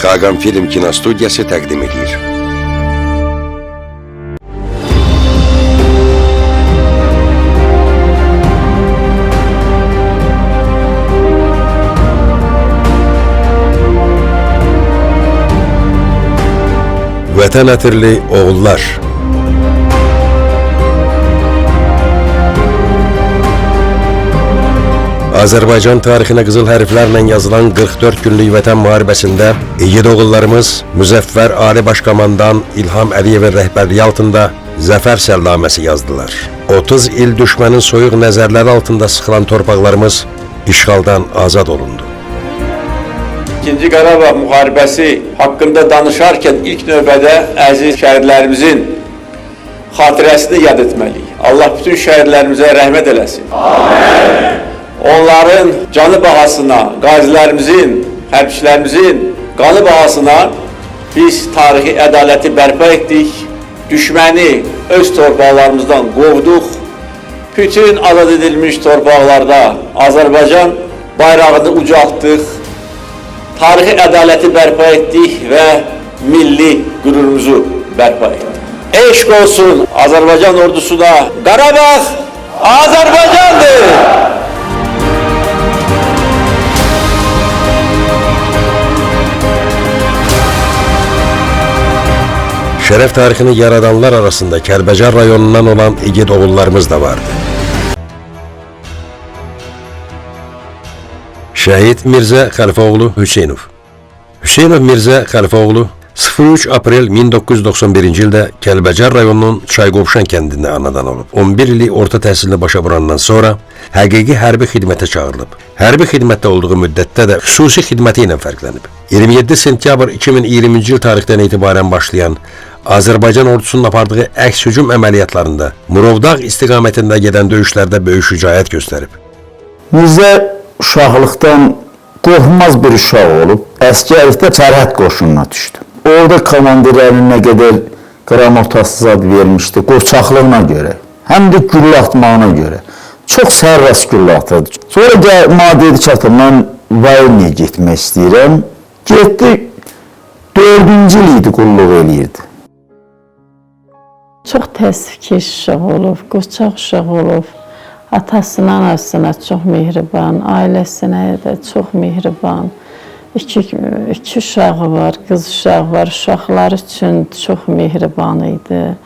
Xaqan Film Kinostudiyası təqdim edir. Vətən ətirli oğullar. Azərbaycan tarixinə qızıl hərflərlə yazılan 44 günlük vətən müharibəsində igid oğullarımız Müzəffər Ali Başkomandan İlham Əliyevin rəhbərliyi altında zəfər səlnaməsi yazdılar. 30 il düşmənin soyuq nəzərləri altında sıxılan torpaqlarımız işğaldan azad olundu. İkinci Qarabağ müharibəsi haqqında danışarkən ilk növbədə əziz şəhidlərimizin xatirəsini yad etməliyik. Allah bütün şəhidlərimizə rəhmət eləsin. Amin. Onların canı bahasına, qazilərimizin, hərbçilərimizin qanı bahasına biz tarixi ədaləti bərpa etdik, düşməni öz torpaqlarımızdan qovduq, bütün azad edilmiş torpaqlarda Azərbaycan bayrağını ucaltdıq, tarixi ədaləti bərpa etdik və milli qürurumuzu bərpa etdik. Eşq olsun Azərbaycan ordusuna, Qarabağ Azərbaycandır! Şərəf tarixini yaradanlar arasında Kəlbəcər rayonundan olan igid oğullarımız da vardı. Şəhid Mirzə Xəlifəoğlu Hüseynov. Hüseynov Mirzə Xəlifəoğlu 03 aprel 1991-ci ildə Kəlbəcər rayonunun Çayqovşan kəndində anadan olub. 11 illik orta təhsilini başa vurandan sonra həqiqi hərbi xidmətə çağırılıb. Hərbi xidmətdə olduğu müddətdə də xüsusi xidməti ilə fərqlənib. 27 sentyabr 2020-ci il tarixdən etibarən başlayan Azərbaycan ordusunun apardığı əks-hücum əməliyyatlarında Murovdağ istiqamətində gedən döyüşlərdə böyük şücaət göstərib. Mirzə uşaqlıqdan qorxmaz bir uşaq olub, əskərlikdə sərhəd qoşununa düşdü. Orada komandirlərin nə qədər qramotasız ad vermişdi, qoçaqlığına görə, həm də güllə atmağına görə. Çox sərbəst güllə atırdı. Sonra mənə dedi ki, mən Vayniyə getmək istəyirəm. Getdi, 4-cü il idi qulluq eləyirdi. Çox təsviki uşaq olub, qoçaq uşaq olub. Atasına, anasına çox mehriban, ailəsinə də çox mehriban. İki uşağı var, qız uşağı var. Uşaqlar üçün çox mehriban idi.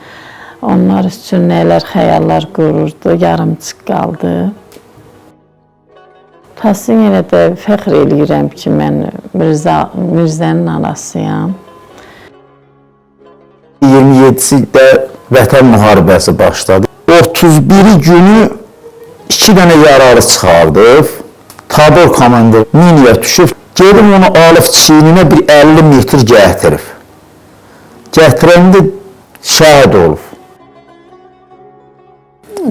Onlar üçün nələr xəyallar qururdu, yarımçıq qaldı. Təsin yenə də fəxr eləyirəm ki, mən Mirzənin anasıyam. 27-də Vətən müharibəsi başladı. 31-i günü 2 dənə yaralı çıxardıb, tabor komandir miniyə düşüb, gedib onu alıb çiyninə bir 50 metr gətirib. Gətirəndə şəhid olub.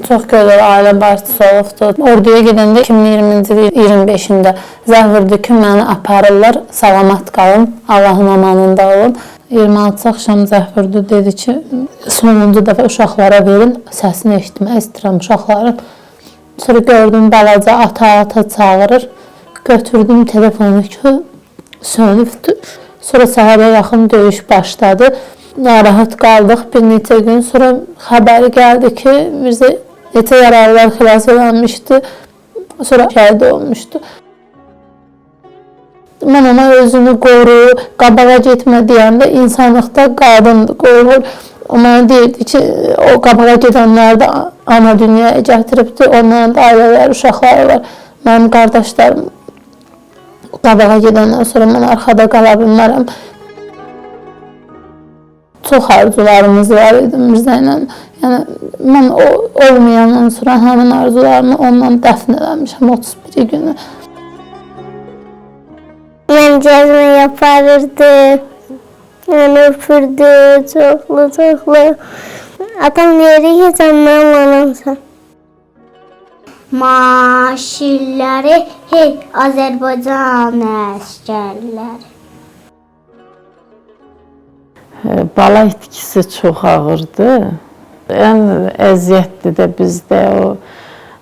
Çox gözəl ailə başçısı olubdur. Orduya gedəndə 2020-ci il 25-də zəng vurdu ki, məni aparırlar, salamat qalın, Allahın amanında olun. 26 axşam zəng vurdu, dedi ki, sonuncu dəfə uşaqlara verin, səsini eşitmək istəyirəm uşaqların. Sonra gördüm, balaca ata çağırır, götürdüm telefonu ki, sönübdür. Sonra səhərə yaxın döyüş başladı. Narahat qaldıq bir neçə gün, sonra xəbəri gəldi ki, bizə neçə yaralılar xilas edilmişdi, sonra şəhid olmuşdu. Mən ona özünü qoru, qabağa getmə deyəndə insanlıqda qadındır, qorur. O mənə deyirdi ki, o qabağa gedənlər də ana dünyaya gətiribdir, onların da ailələri, uşaqları var. Mənim qardaşlarım qabağa gedəndən sonra mən arxada qala bilmərəm. Çox arzularımız var idi Mirzə ilə. Yəni, mən olmayandan sonra həmin arzularını ondan dəfn eləmişəm 31 günü. Mən gəzmə yaparırdı, məni öpürdü, çoxlu. Atam deyirdi ki, sən mənim anamsan. Maşilləri, hey, Azərbaycan əskərləri. Bala itkisi çox ağırdı. Ən əziyyətli də bizdə o,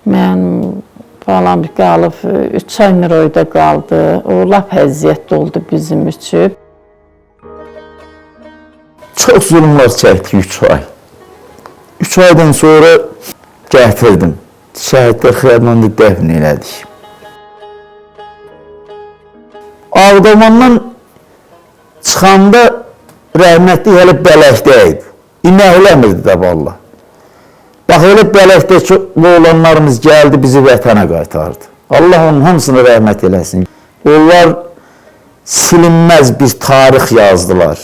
mənim balam qalıb, 3 ay Miroyda qaldı. O, lap əziyyətli oldu bizim üçün. Çox zulümlər çəkdik 3 ay. 3 aydan sonra gətirdim. Şəhidlər xiyabanında dəfn elədik. Ağdamandan çıxanda rəhmətli hələ bələkdə idi. İməkləmirdi də valla. Bax, elə bələkdəki oğlanlarımız gəldi, bizi vətənə qaytardı. Allah onun hamısına rəhmət eləsin. Onlar silinməz bir tarix yazdılar.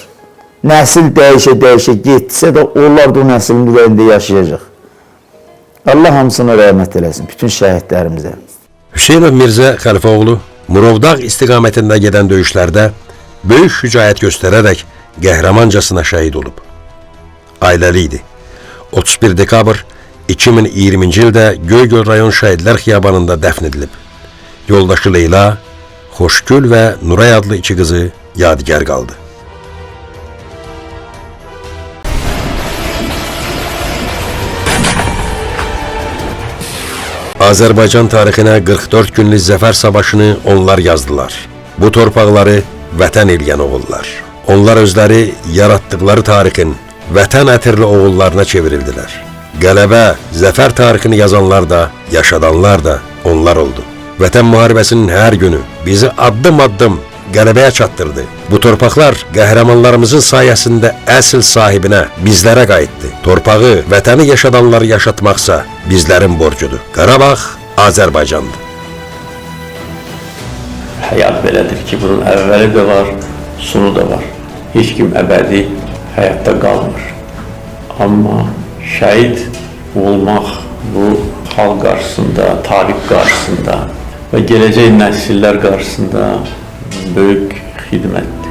Nəsil dəyişə getsə də onlar da o nəslin ürəyində yaşayacaq. Allah hamısına rəhmət eləsin, bütün şəhidlərimizə. Hüseynov Mirzə Xəlifoğlu Murovdağ istiqamətində gedən döyüşlərdə böyük şücaət göstərərək qəhrəmancasına şəhid olub. Ailəli idi. 31 dekabr 2020-ci ildə Göygöl rayon Şəhidlər Xiyabanında dəfn edilib. Yoldaşı Leyla, Xoşgül və Nuray adlı 2 qızı yadigar qaldı. Azərbaycan tarixinə 44 günlük zəfər savaşını onlar yazdılar. Bu torpaqları vətən eləyən oğullar. Onlar özləri yaratdıkları tarixin vətən ətirli oğullarına çevrildilər. Qələbə, zəfər tarixini yazanlar da, yaşadanlar da onlar oldu. Vətən müharibəsinin hər günü bizi addım-addım qələbəyə çatdırdı. Bu torpaqlar qəhrəmanlarımızın sayəsində əsl sahibinə, bizlərə qayıtdı. Torpağı, vətəni yaşadanları yaşatmaqsa bizlərin borcudur. Qarabağ Azərbaycandır. Həyat belədir ki, bunun əvvəli də var, sonu da var. Heç kim əbədi həyatda qalmır. Amma şəhid olmaq bu xalq qarşısında, tarix qarşısında və gələcək nəsillər qarşısında böyük xidmətdir.